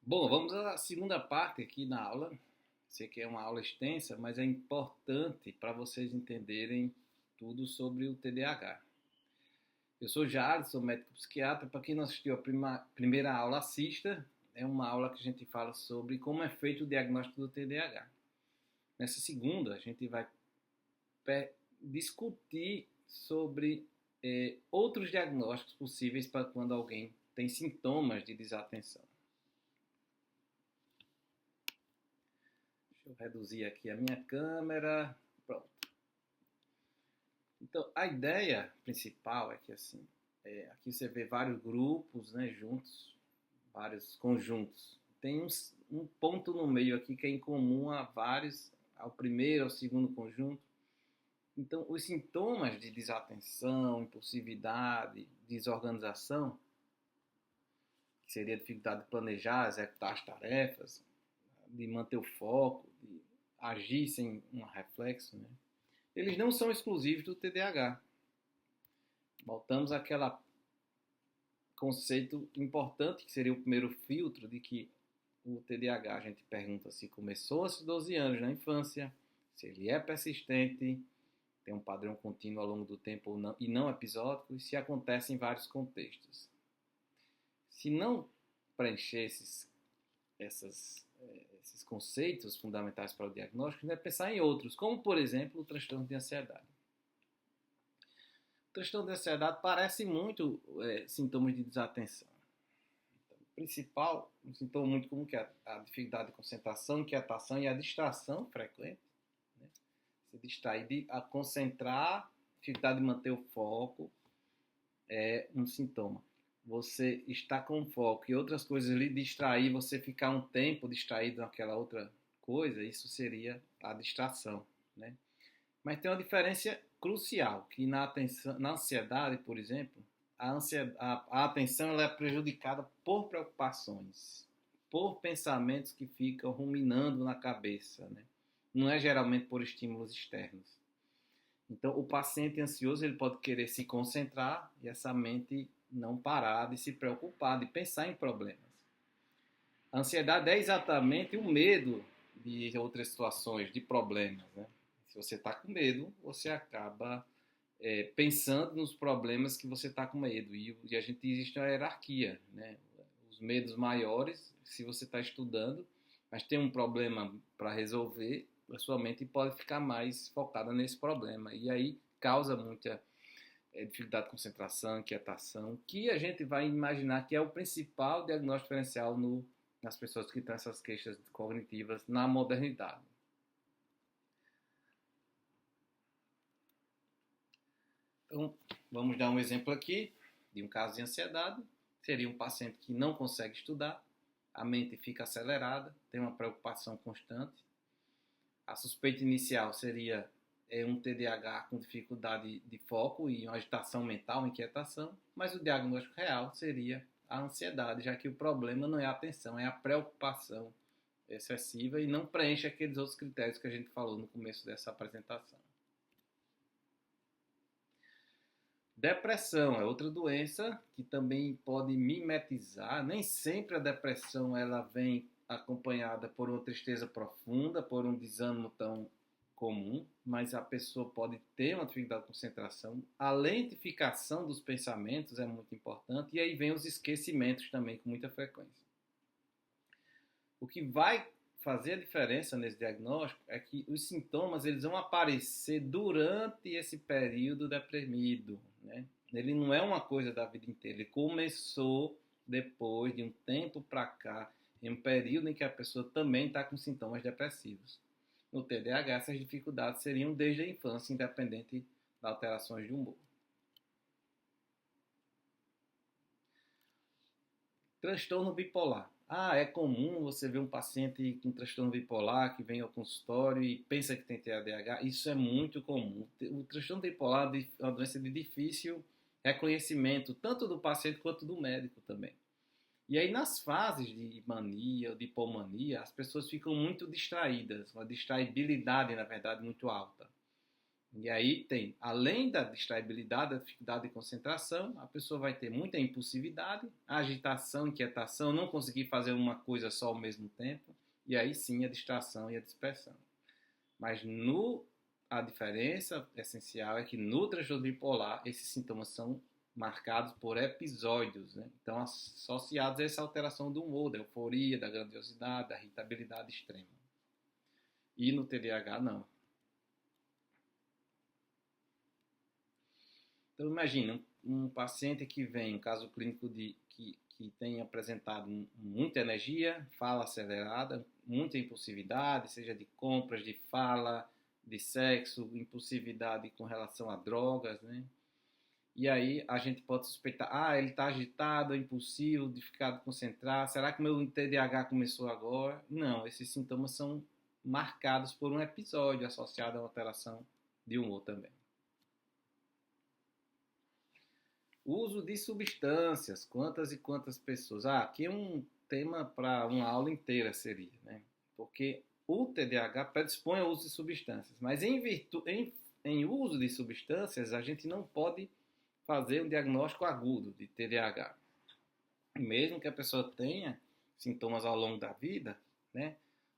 Bom, vamos à segunda parte aqui na aula. Sei que é uma aula extensa, mas é importante para vocês entenderem tudo sobre o TDAH. Eu sou Jales, sou médico psiquiatra. Para quem não assistiu a primeira aula, assista. É uma aula que a gente fala sobre como é feito o diagnóstico do TDAH. Nessa segunda, a gente vai discutir sobre outros diagnósticos possíveis para quando alguém tem sintomas de desatenção. Deixa eu reduzir aqui a minha câmera. Pronto. Então, a ideia principal é que aqui você vê vários grupos, né, juntos, vários conjuntos. Tem um ponto no meio aqui que é em comum a vários, ao primeiro, ao segundo conjunto. Então, os sintomas de desatenção, impulsividade, desorganização, que seria a dificuldade de planejar, executar as tarefas, de manter o foco, de agir sem um reflexo, né? Eles não são exclusivos do TDAH. Voltamos àquele conceito importante, que seria o primeiro filtro, de que o TDAH, a gente pergunta se começou aos 12 anos na infância, se ele é persistente, tem um padrão contínuo ao longo do tempo ou não, e não episódico, e se acontece em vários contextos. Se não preencher esses conceitos fundamentais para o diagnóstico, é pensar em outros, como, por exemplo, o transtorno de ansiedade. O transtorno de ansiedade parece muito sintomas de desatenção. Então, o principal, um sintoma muito comum, que é a dificuldade de concentração, inquietação e a distração frequente. Né? Se distrair, a concentrar, dificuldade de manter o foco, é um sintoma. Você está com foco e outras coisas lhe distrair, você ficar um tempo distraído naquela outra coisa, isso seria a distração, né? Mas tem uma diferença crucial, que na ansiedade, por exemplo, a atenção ela é prejudicada por preocupações, por pensamentos que ficam ruminando na cabeça, né? Não é geralmente por estímulos externos. Então, o paciente ansioso ele pode querer se concentrar e essa mente não parar de se preocupar, de pensar em problemas. A ansiedade é exatamente o medo de outras situações, de problemas, né? Se você está com medo, você acaba pensando nos problemas que você está com medo. E a gente existe uma hierarquia, né? Os medos maiores, se você está estudando, mas tem um problema para resolver, a sua mente pode ficar mais focada nesse problema. E aí causa muita dificuldade de concentração, inquietação, que a gente vai imaginar que é o principal diagnóstico diferencial nas pessoas que têm essas queixas cognitivas na modernidade. Então, vamos dar um exemplo aqui de um caso de ansiedade. Seria um paciente que não consegue estudar, a mente fica acelerada, tem uma preocupação constante. A suspeita inicial seria um TDAH com dificuldade de foco e uma agitação mental, inquietação, mas o diagnóstico real seria a ansiedade, já que o problema não é a atenção, é a preocupação excessiva e não preenche aqueles outros critérios que a gente falou no começo dessa apresentação. Depressão é outra doença que também pode mimetizar. Nem sempre a depressão ela vem acompanhada por uma tristeza profunda, por um desânimo tão comum, mas a pessoa pode ter uma dificuldade de concentração. A lentificação dos pensamentos é muito importante e aí vem os esquecimentos também com muita frequência. O que vai fazer a diferença nesse diagnóstico é que os sintomas eles vão aparecer durante esse período deprimido, né? Ele não é uma coisa da vida inteira, ele começou depois de um tempo para cá, em um período em que a pessoa também está com sintomas depressivos. No TDAH, essas dificuldades seriam desde a infância, independente das alterações de humor. Transtorno bipolar. É comum você ver um paciente com transtorno bipolar que vem ao consultório e pensa que tem TDAH. Isso é muito comum. O transtorno bipolar é uma doença de difícil reconhecimento, tanto do paciente quanto do médico também. E aí, nas fases de mania ou de hipomania, as pessoas ficam muito distraídas, uma distraibilidade, na verdade, muito alta. E aí tem, além da distraibilidade, da dificuldade de concentração, a pessoa vai ter muita impulsividade, agitação, inquietação, não conseguir fazer uma coisa só ao mesmo tempo, e aí sim a distração e a dispersão. Mas a diferença essencial é que no transtorno bipolar esses sintomas são marcados por episódios, né? Então associados a essa alteração do humor, da euforia, da grandiosidade, da irritabilidade extrema. E no TDAH não. Então imagina um paciente que vem, um caso clínico que tem apresentado muita energia, fala acelerada, muita impulsividade, seja de compras, de fala, de sexo, impulsividade com relação a drogas, né? E aí a gente pode suspeitar, ele está agitado, impulsivo, dificuldade de concentrar, será que o meu TDAH começou agora? Não, esses sintomas são marcados por um episódio associado a uma alteração de humor também. Uso de substâncias, quantas e quantas pessoas? Aqui é um tema para uma aula inteira seria, né? Porque o TDAH predispõe ao uso de substâncias, mas em uso de substâncias a gente não pode fazer um diagnóstico agudo de TDAH. Mesmo que a pessoa tenha sintomas ao longo da vida, né?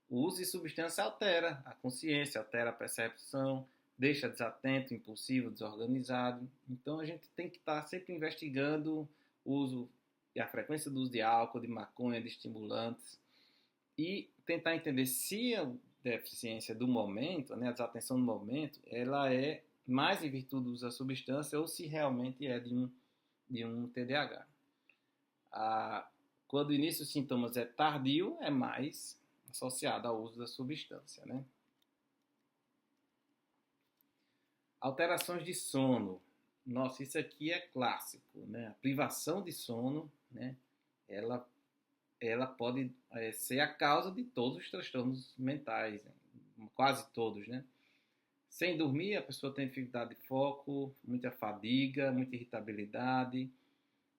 O uso de substância altera a consciência, altera a percepção, deixa desatento, impulsivo, desorganizado. Então a gente tem que estar sempre investigando o uso e a frequência do uso de álcool, de maconha, de estimulantes e tentar entender se a deficiência do momento, né, a desatenção do momento, ela é mais em virtude do uso da substância ou se realmente é de um TDAH. Quando o início dos sintomas é tardio, é mais associado ao uso da substância, né? Alterações de sono. Nossa, isso aqui é clássico, né? A privação de sono, né? Ela pode ser a causa de todos os transtornos mentais, né? Quase todos, né? Sem dormir, a pessoa tem dificuldade de foco, muita fadiga, muita irritabilidade.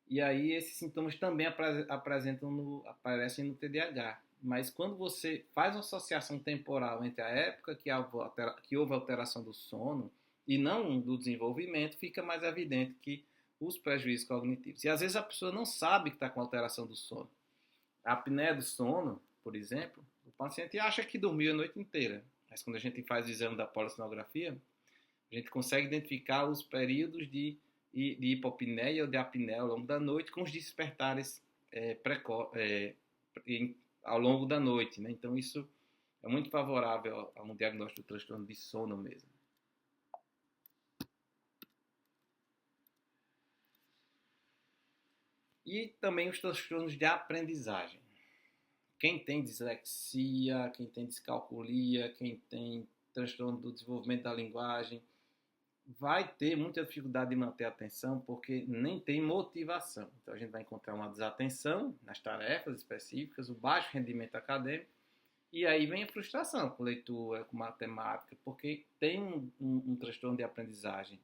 E aí esses sintomas também aparecem no TDAH. Mas quando você faz uma associação temporal entre a época que houve alteração do sono e não do desenvolvimento, fica mais evidente que os prejuízos cognitivos. E às vezes a pessoa não sabe que está com alteração do sono. A apneia do sono, por exemplo, o paciente acha que dormiu a noite inteira. Mas quando a gente faz o exame da polissonografia, a gente consegue identificar os períodos de hipopneia ou de apneia ao longo da noite com os despertares ao longo da noite, né? Então isso é muito favorável a um diagnóstico do transtorno de sono mesmo. E também os transtornos de aprendizagem. Quem tem dislexia, quem tem descalculia, quem tem transtorno do desenvolvimento da linguagem, vai ter muita dificuldade de manter a atenção porque nem tem motivação. Então a gente vai encontrar uma desatenção nas tarefas específicas, o baixo rendimento acadêmico, e aí vem a frustração com leitura, com matemática, porque tem um transtorno de aprendizagem,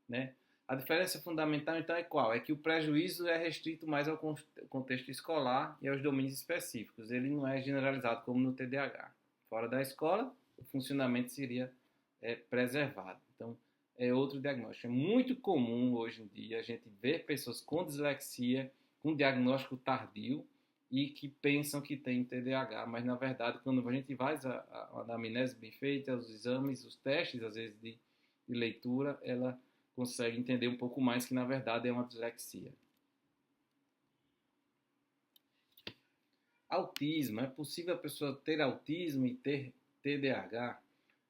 né? A diferença fundamental, então, é qual? É que o prejuízo é restrito mais ao contexto escolar e aos domínios específicos. Ele não é generalizado como no TDAH. Fora da escola, o funcionamento seria preservado. Então, é outro diagnóstico. É muito comum hoje em dia a gente ver pessoas com dislexia, com diagnóstico tardio e que pensam que tem TDAH, mas na verdade, quando a gente faz a anamnese bem feita, os exames, os testes, às vezes, de leitura, ela consegue entender um pouco mais que na verdade é uma dislexia. Autismo. É possível a pessoa ter autismo e ter TDAH?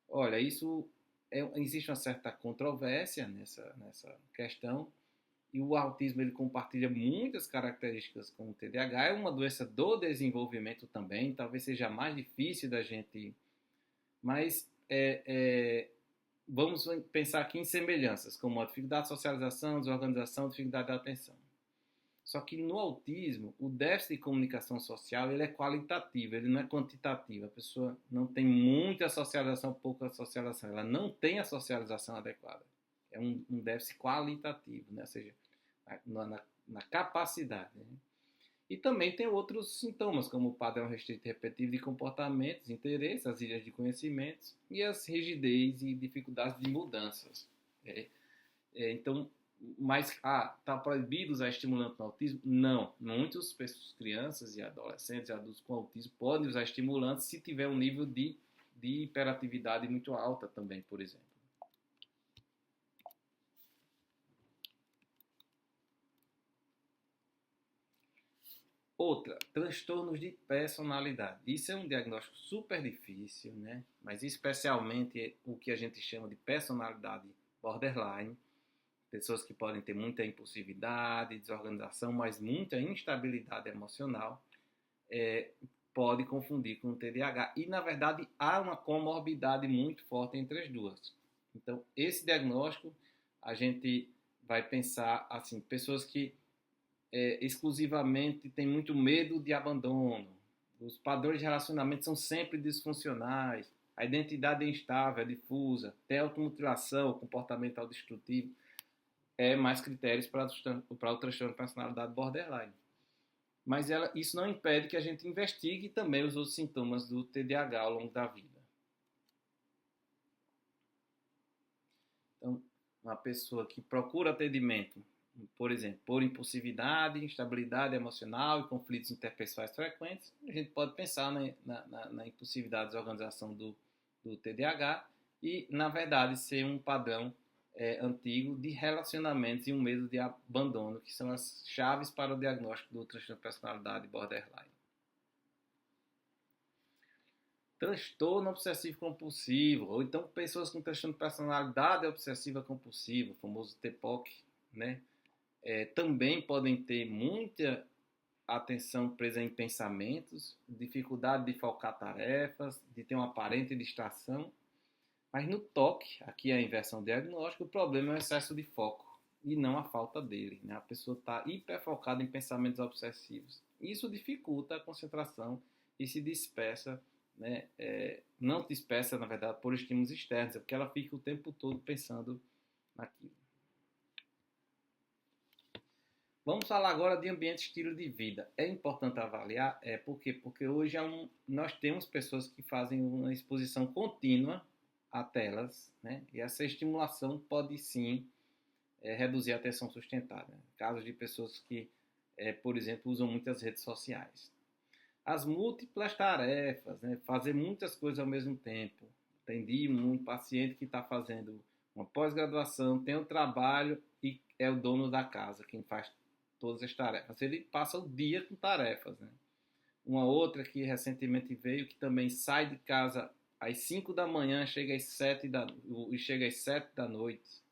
Olha, existe uma certa controvérsia nessa questão. E o autismo ele compartilha muitas características com o TDAH. É uma doença do desenvolvimento também. Talvez seja mais difícil da gente... Mas vamos pensar aqui em semelhanças, como a dificuldade de socialização, desorganização, dificuldade de atenção. Só que no autismo, o déficit de comunicação social ele é qualitativo, ele não é quantitativo. A pessoa não tem muita socialização, pouca socialização. Ela não tem a socialização adequada. É um déficit qualitativo, né? Ou seja, na capacidade. Né? E também tem outros sintomas, como o padrão restrito repetitivo de comportamentos, interesses, as ilhas de conhecimentos e as rigidez e dificuldades de mudanças. É, então, mas está proibido usar estimulante no autismo? Não. Muitas pessoas, crianças e adolescentes e adultos com autismo podem usar estimulantes se tiver um nível de hiperatividade muito alta também, por exemplo. Outra, transtornos de personalidade. Isso é um diagnóstico super difícil, né? Mas especialmente o que a gente chama de personalidade borderline. Pessoas que podem ter muita impulsividade, desorganização, mas muita instabilidade emocional, pode confundir com o TDAH. E, na verdade, há uma comorbidade muito forte entre as duas. Então, esse diagnóstico, a gente vai pensar, assim, pessoas que exclusivamente têm muito medo de abandono, os padrões de relacionamento são sempre disfuncionais, a identidade é instável, é difusa, tem automutilação, comportamental destrutivo, mais critérios para o transtorno de personalidade borderline. Mas isso não impede que a gente investigue também os outros sintomas do TDAH ao longo da vida. Então, uma pessoa que procura atendimento, por exemplo, por impulsividade, instabilidade emocional e conflitos interpessoais frequentes, a gente pode pensar na impulsividade e desorganização do TDAH e, na verdade, ser um padrão antigo de relacionamentos e um medo de abandono, que são as chaves para o diagnóstico do transtorno de personalidade borderline. Transtorno obsessivo compulsivo, ou então pessoas com transtorno de personalidade obsessiva compulsiva, o famoso TPOC, né? Também podem ter muita atenção presa em pensamentos, dificuldade de focar tarefas, de ter uma aparente distração. Mas no TOC, aqui é a inversão diagnóstica, o problema é o excesso de foco e não a falta dele, né? A pessoa está hiperfocada em pensamentos obsessivos. Isso dificulta a concentração e se dispersa, né? Não dispersa, na verdade, por estímulos externos, é porque ela fica o tempo todo pensando naquilo. Vamos falar agora de ambiente e estilo de vida. É importante avaliar? Por quê? Porque hoje nós temos pessoas que fazem uma exposição contínua a telas, né? E essa estimulação pode sim reduzir a atenção sustentada. Casos de pessoas que, por exemplo, usam muitas redes sociais. As múltiplas tarefas, né? Fazer muitas coisas ao mesmo tempo. Atendi um paciente que está fazendo uma pós-graduação, tem um trabalho e é o dono da casa, quem faz todas as tarefas. Ele passa o dia com tarefas, né? Uma outra que recentemente veio, que também sai de casa às 5 da manhã, chega às 7 da noite,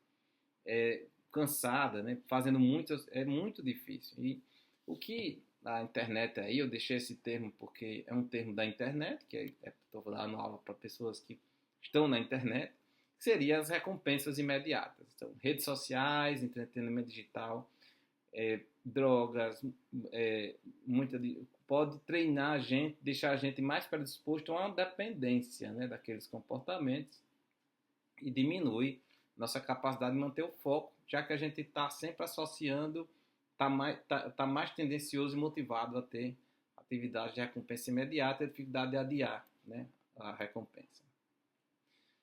cansada, né? Fazendo muitas, é muito difícil. E o que na internet aí, eu deixei esse termo porque é um termo da internet, que estou dando aula para pessoas que estão na internet, que seria as recompensas imediatas. Então, redes sociais, entretenimento digital, drogas, pode treinar a gente, deixar a gente mais predisposto a uma dependência, né, daqueles comportamentos e diminui nossa capacidade de manter o foco, já que a gente está sempre associando, está mais tendencioso e motivado a ter atividade de recompensa imediata e a dificuldade de adiar, né, a recompensa.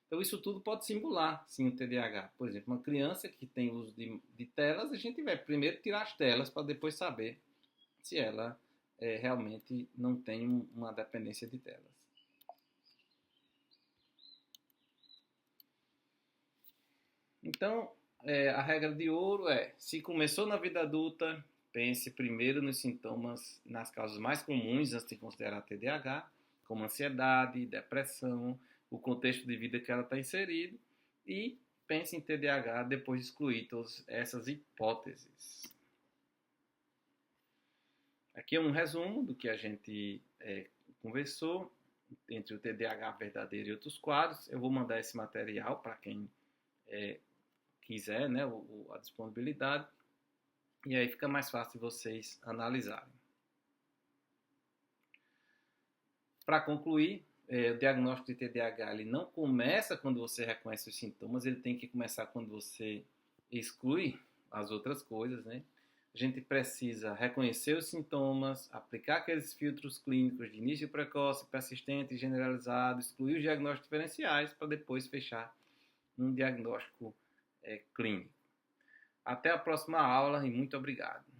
Então, isso tudo pode simular, sim, o TDAH. Por exemplo, uma criança que tem uso de telas, a gente vai primeiro tirar as telas para depois saber se ela realmente não tem uma dependência de telas. Então, a regra de ouro se começou na vida adulta, pense primeiro nos sintomas, nas causas mais comuns antes de considerar TDAH, como ansiedade, depressão, o contexto de vida que ela está inserido, e pense em TDAH depois de excluir todas essas hipóteses. Aqui é um resumo do que a gente conversou entre o TDAH verdadeiro e outros quadros. Eu vou mandar esse material para quem quiser, né, a disponibilidade, e aí fica mais fácil vocês analisarem. Para concluir, o diagnóstico de TDAH ele não começa quando você reconhece os sintomas, ele tem que começar quando você exclui as outras coisas, né? A gente precisa reconhecer os sintomas, aplicar aqueles filtros clínicos de início precoce, persistente e generalizado, excluir os diagnósticos diferenciais para depois fechar um diagnóstico clínico. Até a próxima aula e muito obrigado.